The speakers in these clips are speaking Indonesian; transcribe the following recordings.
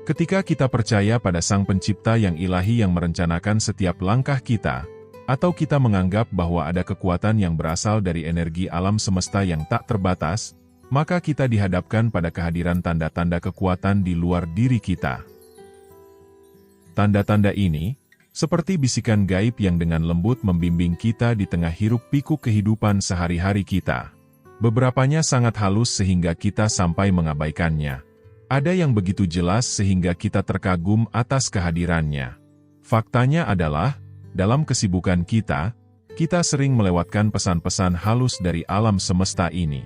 Ketika kita percaya pada Sang Pencipta yang ilahi yang merencanakan setiap langkah kita, atau kita menganggap bahwa ada kekuatan yang berasal dari energi alam semesta yang tak terbatas, maka kita dihadapkan pada kehadiran tanda-tanda kekuatan di luar diri kita. Tanda-tanda ini, seperti bisikan gaib yang dengan lembut membimbing kita di tengah hiruk-pikuk kehidupan sehari-hari kita. Beberapanya sangat halus sehingga kita sampai mengabaikannya. Ada yang begitu jelas sehingga kita terkagum atas kehadirannya. Faktanya adalah, dalam kesibukan kita sering melewatkan pesan-pesan halus dari alam semesta ini.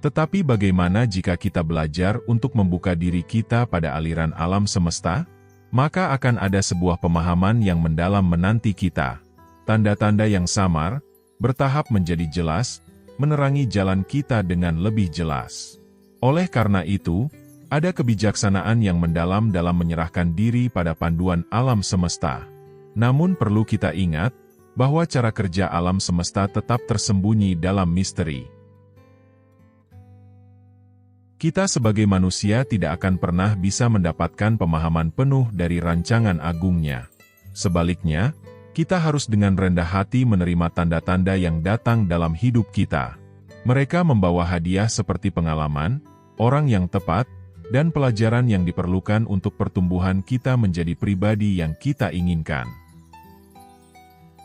Tetapi bagaimana jika kita belajar untuk membuka diri kita pada aliran alam semesta? Maka akan ada sebuah pemahaman yang mendalam menanti kita. Tanda-tanda yang samar, bertahap menjadi jelas, menerangi jalan kita dengan lebih jelas. Oleh karena itu, ada kebijaksanaan yang mendalam dalam menyerahkan diri pada panduan alam semesta. Namun perlu kita ingat, bahwa cara kerja alam semesta tetap tersembunyi dalam misteri. Kita sebagai manusia tidak akan pernah bisa mendapatkan pemahaman penuh dari rancangan agungnya. Sebaliknya, kita harus dengan rendah hati menerima tanda-tanda yang datang dalam hidup kita. Mereka membawa hadiah seperti pengalaman, orang yang tepat, dan pelajaran yang diperlukan untuk pertumbuhan kita menjadi pribadi yang kita inginkan.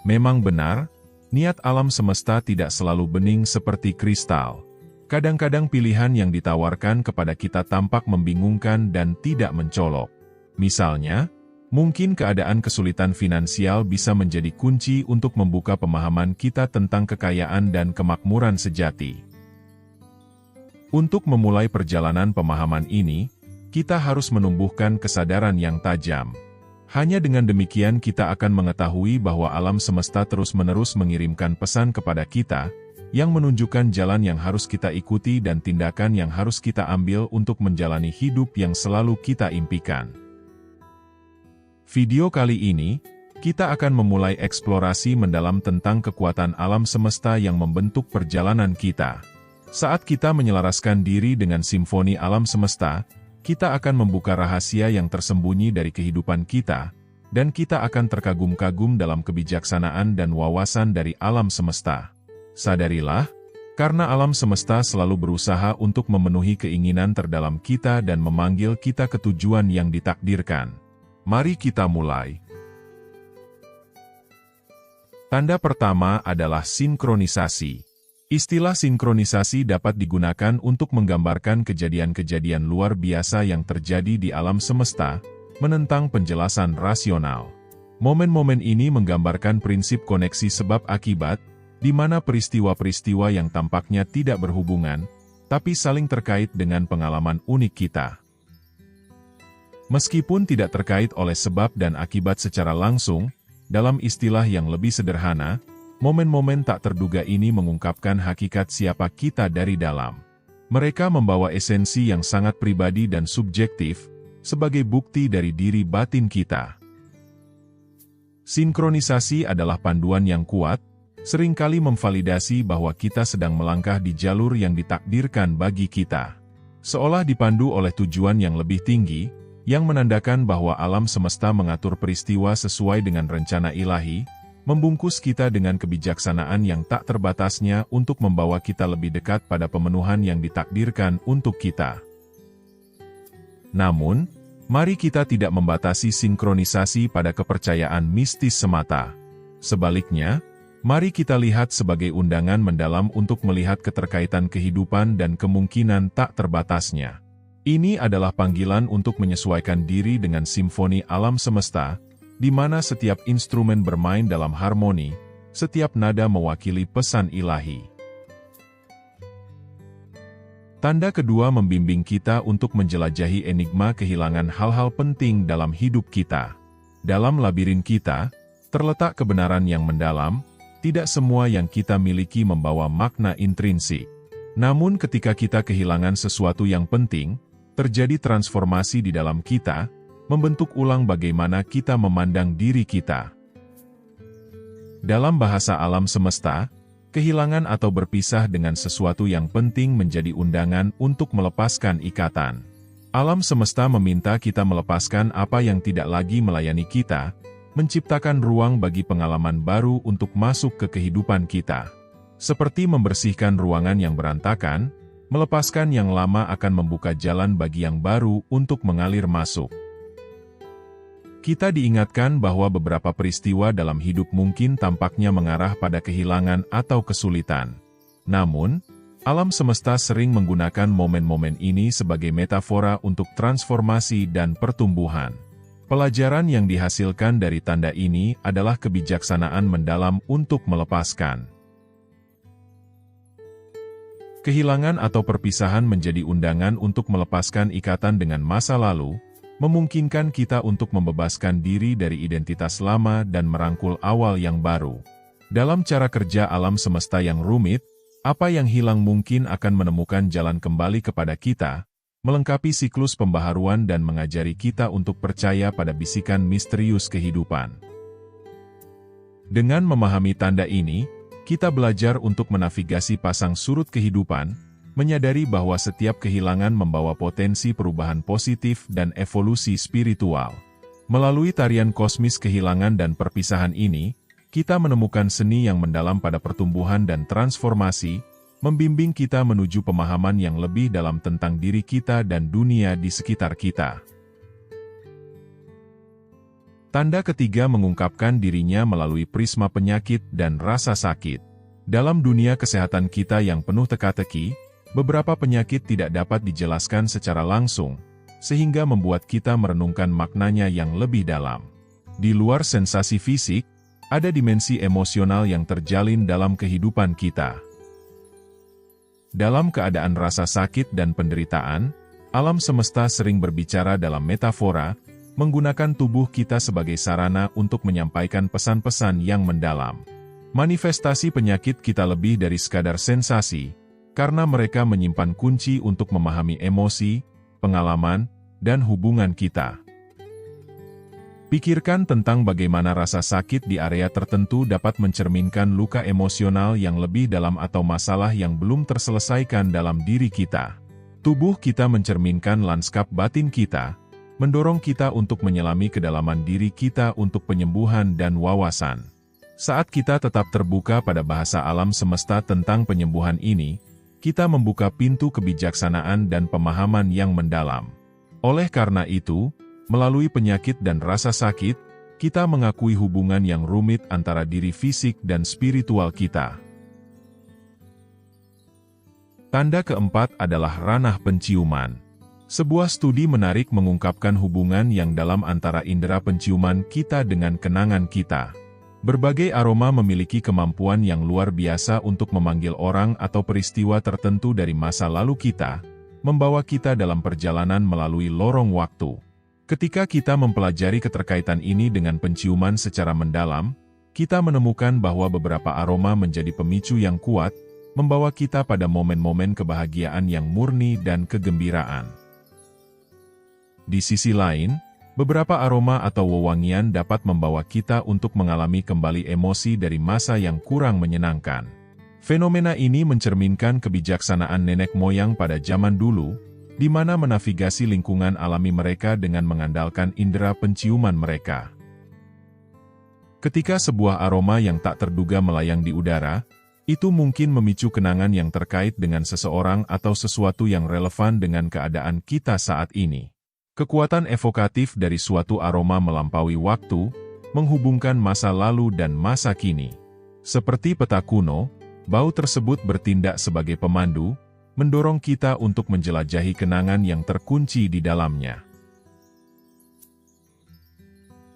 Memang benar, niat alam semesta tidak selalu bening seperti kristal. Kadang-kadang pilihan yang ditawarkan kepada kita tampak membingungkan dan tidak mencolok. Misalnya, mungkin keadaan kesulitan finansial bisa menjadi kunci untuk membuka pemahaman kita tentang kekayaan dan kemakmuran sejati. Untuk memulai perjalanan pemahaman ini, kita harus menumbuhkan kesadaran yang tajam. Hanya dengan demikian kita akan mengetahui bahwa alam semesta terus-menerus mengirimkan pesan kepada kita, yang menunjukkan jalan yang harus kita ikuti dan tindakan yang harus kita ambil untuk menjalani hidup yang selalu kita impikan. Video kali ini, kita akan memulai eksplorasi mendalam tentang kekuatan alam semesta yang membentuk perjalanan kita. Saat kita menyelaraskan diri dengan simfoni alam semesta, kita akan membuka rahasia yang tersembunyi dari kehidupan kita, dan kita akan terkagum-kagum dalam kebijaksanaan dan wawasan dari alam semesta. Sadarilah, karena alam semesta selalu berusaha untuk memenuhi keinginan terdalam kita dan memanggil kita ke tujuan yang ditakdirkan. Mari kita mulai. Tanda pertama adalah sinkronisasi. Istilah sinkronisasi dapat digunakan untuk menggambarkan kejadian-kejadian luar biasa yang terjadi di alam semesta, menentang penjelasan rasional. Momen-momen ini menggambarkan prinsip koneksi sebab akibat, di mana peristiwa-peristiwa yang tampaknya tidak berhubungan, tapi saling terkait dengan pengalaman unik kita. Meskipun tidak terkait oleh sebab dan akibat secara langsung, dalam istilah yang lebih sederhana, momen-momen tak terduga ini mengungkapkan hakikat siapa kita dari dalam. Mereka membawa esensi yang sangat pribadi dan subjektif, sebagai bukti dari diri batin kita. Sinkronisasi adalah panduan yang kuat, seringkali memvalidasi bahwa kita sedang melangkah di jalur yang ditakdirkan bagi kita. Seolah dipandu oleh tujuan yang lebih tinggi, yang menandakan bahwa alam semesta mengatur peristiwa sesuai dengan rencana ilahi, membungkus kita dengan kebijaksanaan yang tak terbatasnya untuk membawa kita lebih dekat pada pemenuhan yang ditakdirkan untuk kita. Namun, mari kita tidak membatasi sinkronisasi pada kepercayaan mistis semata. Sebaliknya, mari kita lihat sebagai undangan mendalam untuk melihat keterkaitan kehidupan dan kemungkinan tak terbatasnya. Ini adalah panggilan untuk menyesuaikan diri dengan simfoni alam semesta, di mana setiap instrumen bermain dalam harmoni, setiap nada mewakili pesan ilahi. Tanda kedua membimbing kita untuk menjelajahi enigma kehilangan hal-hal penting dalam hidup kita. Dalam labirin kita, terletak kebenaran yang mendalam, tidak semua yang kita miliki membawa makna intrinsik. Namun ketika kita kehilangan sesuatu yang penting, terjadi transformasi di dalam kita, membentuk ulang bagaimana kita memandang diri kita. Dalam bahasa alam semesta, kehilangan atau berpisah dengan sesuatu yang penting menjadi undangan untuk melepaskan ikatan. Alam semesta meminta kita melepaskan apa yang tidak lagi melayani kita, menciptakan ruang bagi pengalaman baru untuk masuk ke kehidupan kita. Seperti membersihkan ruangan yang berantakan, melepaskan yang lama akan membuka jalan bagi yang baru untuk mengalir masuk. Kita diingatkan bahwa beberapa peristiwa dalam hidup mungkin tampaknya mengarah pada kehilangan atau kesulitan. Namun, alam semesta sering menggunakan momen-momen ini sebagai metafora untuk transformasi dan pertumbuhan. Pelajaran yang dihasilkan dari tanda ini adalah kebijaksanaan mendalam untuk melepaskan. Kehilangan atau perpisahan menjadi undangan untuk melepaskan ikatan dengan masa lalu, memungkinkan kita untuk membebaskan diri dari identitas lama dan merangkul awal yang baru. Dalam cara kerja alam semesta yang rumit, apa yang hilang mungkin akan menemukan jalan kembali kepada kita, melengkapi siklus pembaharuan dan mengajari kita untuk percaya pada bisikan misterius kehidupan. Dengan memahami tanda ini, kita belajar untuk menavigasi pasang surut kehidupan, menyadari bahwa setiap kehilangan membawa potensi perubahan positif dan evolusi spiritual. Melalui tarian kosmis kehilangan dan perpisahan ini, kita menemukan seni yang mendalam pada pertumbuhan dan transformasi, membimbing kita menuju pemahaman yang lebih dalam tentang diri kita dan dunia di sekitar kita. Tanda ketiga mengungkapkan dirinya melalui prisma penyakit dan rasa sakit. Dalam dunia kesehatan kita yang penuh teka-teki, beberapa penyakit tidak dapat dijelaskan secara langsung, sehingga membuat kita merenungkan maknanya yang lebih dalam. Di luar sensasi fisik, ada dimensi emosional yang terjalin dalam kehidupan kita. Dalam keadaan rasa sakit dan penderitaan, alam semesta sering berbicara dalam metafora, menggunakan tubuh kita sebagai sarana untuk menyampaikan pesan-pesan yang mendalam. Manifestasi penyakit kita lebih dari sekadar sensasi, karena mereka menyimpan kunci untuk memahami emosi, pengalaman, dan hubungan kita. Pikirkan tentang bagaimana rasa sakit di area tertentu dapat mencerminkan luka emosional yang lebih dalam atau masalah yang belum terselesaikan dalam diri kita. Tubuh kita mencerminkan lanskap batin kita, mendorong kita untuk menyelami kedalaman diri kita untuk penyembuhan dan wawasan. Saat kita tetap terbuka pada bahasa alam semesta tentang penyembuhan ini, kita membuka pintu kebijaksanaan dan pemahaman yang mendalam. Oleh karena itu, melalui penyakit dan rasa sakit, kita mengakui hubungan yang rumit antara diri fisik dan spiritual kita. Tanda keempat adalah ranah penciuman. Sebuah studi menarik mengungkapkan hubungan yang dalam antara indera penciuman kita dengan kenangan kita. Berbagai aroma memiliki kemampuan yang luar biasa untuk memanggil orang atau peristiwa tertentu dari masa lalu kita, membawa kita dalam perjalanan melalui lorong waktu. Ketika kita mempelajari keterkaitan ini dengan penciuman secara mendalam, kita menemukan bahwa beberapa aroma menjadi pemicu yang kuat, membawa kita pada momen-momen kebahagiaan yang murni dan kegembiraan. Di sisi lain, beberapa aroma atau wewangian dapat membawa kita untuk mengalami kembali emosi dari masa yang kurang menyenangkan. Fenomena ini mencerminkan kebijaksanaan nenek moyang pada zaman dulu, di mana menavigasi lingkungan alami mereka dengan mengandalkan indera penciuman mereka. Ketika sebuah aroma yang tak terduga melayang di udara, itu mungkin memicu kenangan yang terkait dengan seseorang atau sesuatu yang relevan dengan keadaan kita saat ini. Kekuatan evokatif dari suatu aroma melampaui waktu, menghubungkan masa lalu dan masa kini. Seperti peta kuno, bau tersebut bertindak sebagai pemandu, mendorong kita untuk menjelajahi kenangan yang terkunci di dalamnya.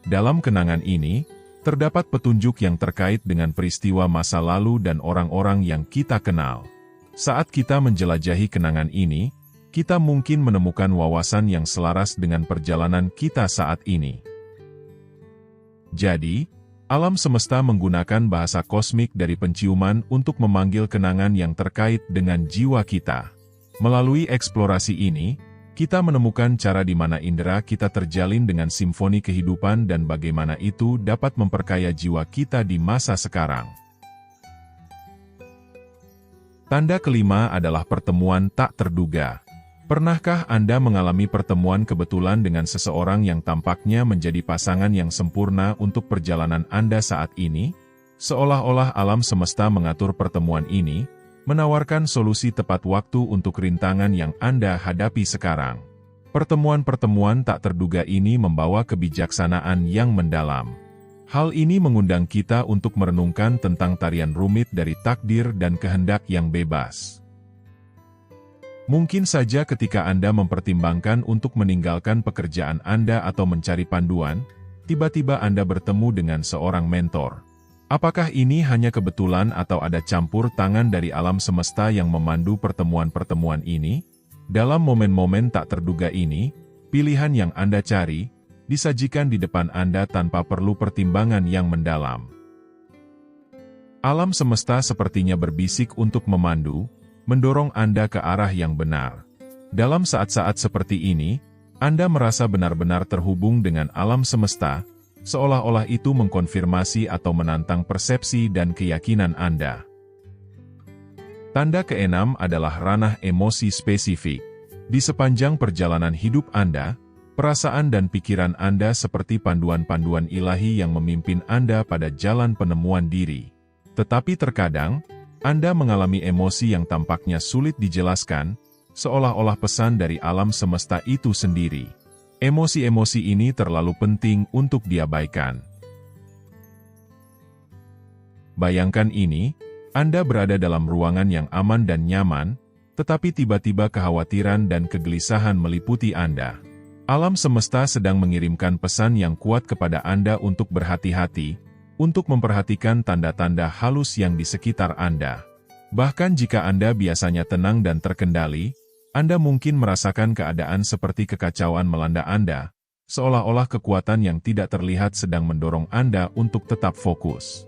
Dalam kenangan ini, terdapat petunjuk yang terkait dengan peristiwa masa lalu dan orang-orang yang kita kenal. Saat kita menjelajahi kenangan ini, kita mungkin menemukan wawasan yang selaras dengan perjalanan kita saat ini. Jadi, alam semesta menggunakan bahasa kosmik dari penciuman untuk memanggil kenangan yang terkait dengan jiwa kita. Melalui eksplorasi ini, kita menemukan cara di mana indera kita terjalin dengan simfoni kehidupan dan bagaimana itu dapat memperkaya jiwa kita di masa sekarang. Tanda kelima adalah pertemuan tak terduga. Pernahkah Anda mengalami pertemuan kebetulan dengan seseorang yang tampaknya menjadi pasangan yang sempurna untuk perjalanan Anda saat ini? Seolah-olah alam semesta mengatur pertemuan ini, menawarkan solusi tepat waktu untuk rintangan yang Anda hadapi sekarang. Pertemuan-pertemuan tak terduga ini membawa kebijaksanaan yang mendalam. Hal ini mengundang kita untuk merenungkan tentang tarian rumit dari takdir dan kehendak yang bebas. Mungkin saja ketika Anda mempertimbangkan untuk meninggalkan pekerjaan Anda atau mencari panduan, tiba-tiba Anda bertemu dengan seorang mentor. Apakah ini hanya kebetulan atau ada campur tangan dari alam semesta yang memandu pertemuan-pertemuan ini? Dalam momen-momen tak terduga ini, pilihan yang Anda cari, disajikan di depan Anda tanpa perlu pertimbangan yang mendalam. Alam semesta sepertinya berbisik untuk memandu, mendorong Anda ke arah yang benar. Dalam saat-saat seperti ini, Anda merasa benar-benar terhubung dengan alam semesta, seolah-olah itu mengkonfirmasi atau menantang persepsi dan keyakinan Anda. Tanda keenam adalah ranah emosi spesifik. Di sepanjang perjalanan hidup Anda, perasaan dan pikiran Anda seperti panduan-panduan ilahi yang memimpin Anda pada jalan penemuan diri. Tetapi terkadang, Anda mengalami emosi yang tampaknya sulit dijelaskan, seolah-olah pesan dari alam semesta itu sendiri. Emosi-emosi ini terlalu penting untuk diabaikan. Bayangkan ini, Anda berada dalam ruangan yang aman dan nyaman, tetapi tiba-tiba kekhawatiran dan kegelisahan meliputi Anda. Alam semesta sedang mengirimkan pesan yang kuat kepada Anda untuk berhati-hati, untuk memperhatikan tanda-tanda halus yang di sekitar Anda. Bahkan jika Anda biasanya tenang dan terkendali, Anda mungkin merasakan keadaan seperti kekacauan melanda Anda, seolah-olah kekuatan yang tidak terlihat sedang mendorong Anda untuk tetap fokus.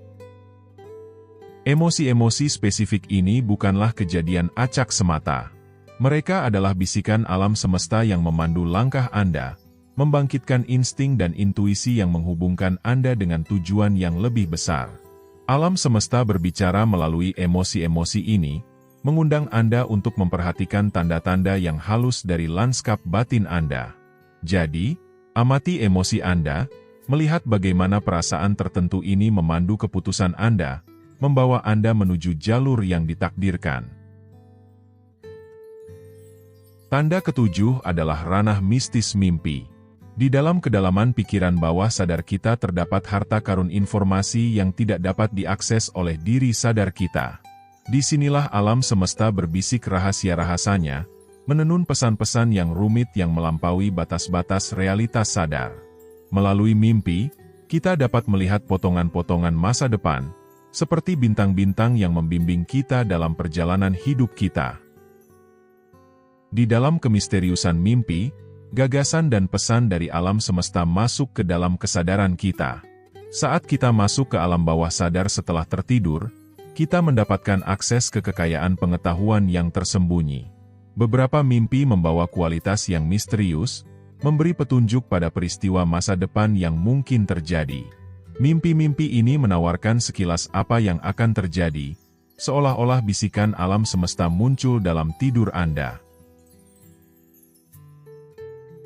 Emosi-emosi spesifik ini bukanlah kejadian acak semata. Mereka adalah bisikan alam semesta yang memandu langkah Anda, membangkitkan insting dan intuisi yang menghubungkan Anda dengan tujuan yang lebih besar. Alam semesta berbicara melalui emosi-emosi ini, mengundang Anda untuk memperhatikan tanda-tanda yang halus dari lanskap batin Anda. Jadi, amati emosi Anda, melihat bagaimana perasaan tertentu ini memandu keputusan Anda, membawa Anda menuju jalur yang ditakdirkan. Tanda ketujuh adalah ranah mistis mimpi. Di dalam kedalaman pikiran bawah sadar kita terdapat harta karun informasi yang tidak dapat diakses oleh diri sadar kita. Disinilah alam semesta berbisik rahasia-rahasianya, menenun pesan-pesan yang rumit yang melampaui batas-batas realitas sadar. Melalui mimpi, kita dapat melihat potongan-potongan masa depan, seperti bintang-bintang yang membimbing kita dalam perjalanan hidup kita. Di dalam kemisteriusan mimpi, gagasan dan pesan dari alam semesta masuk ke dalam kesadaran kita. Saat kita masuk ke alam bawah sadar setelah tertidur, kita mendapatkan akses ke kekayaan pengetahuan yang tersembunyi. Beberapa mimpi membawa kualitas yang misterius, memberi petunjuk pada peristiwa masa depan yang mungkin terjadi. Mimpi-mimpi ini menawarkan sekilas apa yang akan terjadi, seolah-olah bisikan alam semesta muncul dalam tidur Anda.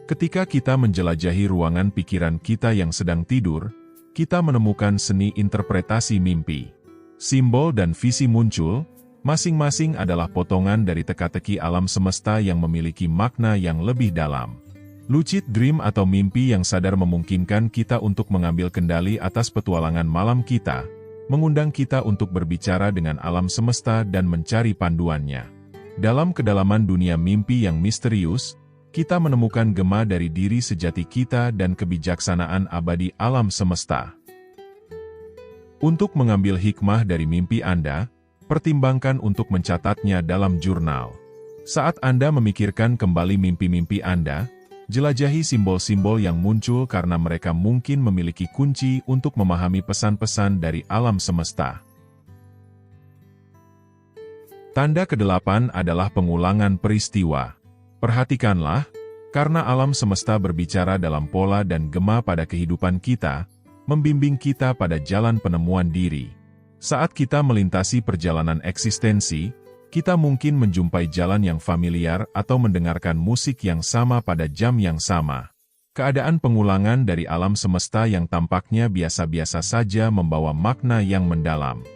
Ketika kita menjelajahi ruangan pikiran kita yang sedang tidur, kita menemukan seni interpretasi mimpi. Simbol dan visi muncul, masing-masing adalah potongan dari teka-teki alam semesta yang memiliki makna yang lebih dalam. Lucid dream atau mimpi yang sadar memungkinkan kita untuk mengambil kendali atas petualangan malam kita, mengundang kita untuk berbicara dengan alam semesta dan mencari panduannya. Dalam kedalaman dunia mimpi yang misterius, kita menemukan gema dari diri sejati kita dan kebijaksanaan abadi alam semesta. Untuk mengambil hikmah dari mimpi Anda, pertimbangkan untuk mencatatnya dalam jurnal. Saat Anda memikirkan kembali mimpi-mimpi Anda, jelajahi simbol-simbol yang muncul karena mereka mungkin memiliki kunci untuk memahami pesan-pesan dari alam semesta. Tanda ke-8 adalah pengulangan peristiwa. Perhatikanlah, karena alam semesta berbicara dalam pola dan gema pada kehidupan kita, membimbing kita pada jalan penemuan diri. Saat kita melintasi perjalanan eksistensi, Kita mungkin menjumpai jalan yang familiar atau mendengarkan musik yang sama pada jam yang sama. Keadaan pengulangan dari alam semesta yang tampaknya biasa-biasa saja membawa makna yang mendalam.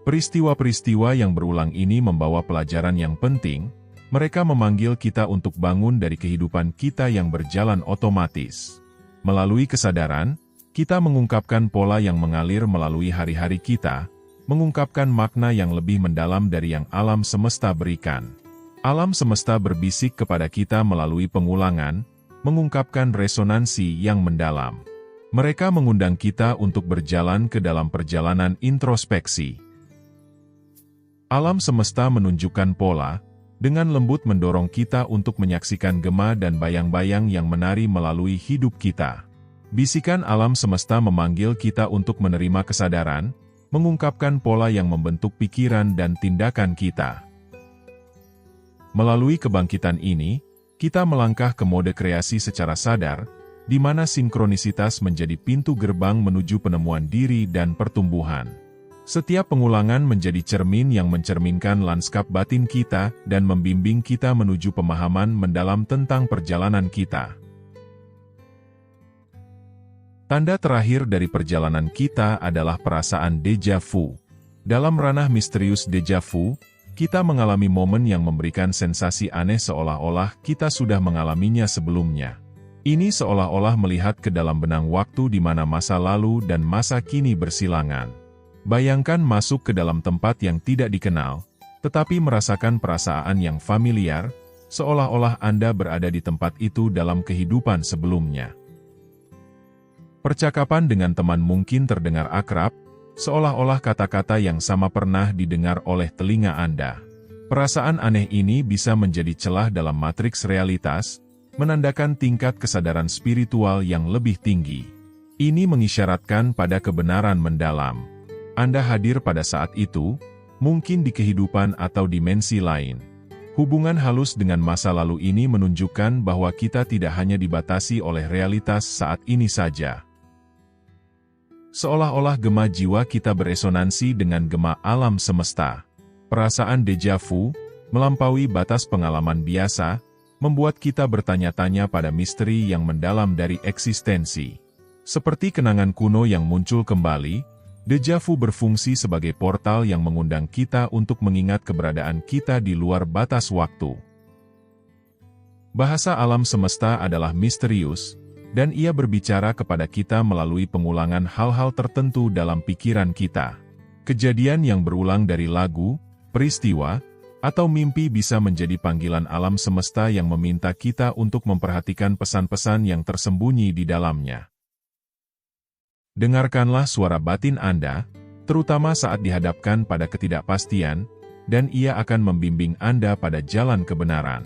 Peristiwa-peristiwa yang berulang ini membawa pelajaran yang penting. Mereka memanggil kita untuk bangun dari kehidupan kita yang berjalan otomatis. Melalui kesadaran, kita mengungkapkan pola yang mengalir melalui hari-hari kita, mengungkapkan makna yang lebih mendalam dari yang alam semesta berikan. Alam semesta berbisik kepada kita melalui pengulangan, mengungkapkan resonansi yang mendalam. Mereka mengundang kita untuk berjalan ke dalam perjalanan introspeksi. Alam semesta menunjukkan pola, dengan lembut mendorong kita untuk menyaksikan gema dan bayang-bayang yang menari melalui hidup kita. Bisikan alam semesta memanggil kita untuk menerima kesadaran, mengungkapkan pola yang membentuk pikiran dan tindakan kita. Melalui kebangkitan ini, kita melangkah ke mode kreasi secara sadar, di mana sinkronisitas menjadi pintu gerbang menuju penemuan diri dan pertumbuhan. Setiap pengulangan menjadi cermin yang mencerminkan lanskap batin kita dan membimbing kita menuju pemahaman mendalam tentang perjalanan kita. Tanda terakhir dari perjalanan kita adalah perasaan déjà vu. Dalam ranah misterius déjà vu, kita mengalami momen yang memberikan sensasi aneh seolah-olah kita sudah mengalaminya sebelumnya. Ini seolah-olah melihat ke dalam benang waktu di mana masa lalu dan masa kini bersilangan. Bayangkan masuk ke dalam tempat yang tidak dikenal, tetapi merasakan perasaan yang familiar, seolah-olah Anda berada di tempat itu dalam kehidupan sebelumnya. Percakapan dengan teman mungkin terdengar akrab, seolah-olah kata-kata yang sama pernah didengar oleh telinga Anda. Perasaan aneh ini bisa menjadi celah dalam matriks realitas, menandakan tingkat kesadaran spiritual yang lebih tinggi. Ini mengisyaratkan pada kebenaran mendalam. Anda hadir pada saat itu, mungkin di kehidupan atau dimensi lain. Hubungan halus dengan masa lalu ini menunjukkan bahwa kita tidak hanya dibatasi oleh realitas saat ini saja. Seolah-olah gema jiwa kita beresonansi dengan gema alam semesta. Perasaan déjà vu, melampaui batas pengalaman biasa, membuat kita bertanya-tanya pada misteri yang mendalam dari eksistensi. Seperti kenangan kuno yang muncul kembali, déjà vu berfungsi sebagai portal yang mengundang kita untuk mengingat keberadaan kita di luar batas waktu. Bahasa alam semesta adalah misterius, dan ia berbicara kepada kita melalui pengulangan hal-hal tertentu dalam pikiran kita. Kejadian yang berulang dari lagu, peristiwa, atau mimpi bisa menjadi panggilan alam semesta yang meminta kita untuk memperhatikan pesan-pesan yang tersembunyi di dalamnya. Dengarkanlah suara batin Anda, terutama saat dihadapkan pada ketidakpastian, dan ia akan membimbing Anda pada jalan kebenaran.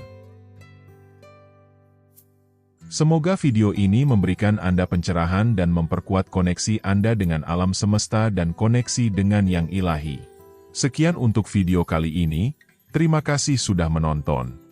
Semoga video ini memberikan Anda pencerahan dan memperkuat koneksi Anda dengan alam semesta dan koneksi dengan yang ilahi. Sekian untuk video kali ini, terima kasih sudah menonton.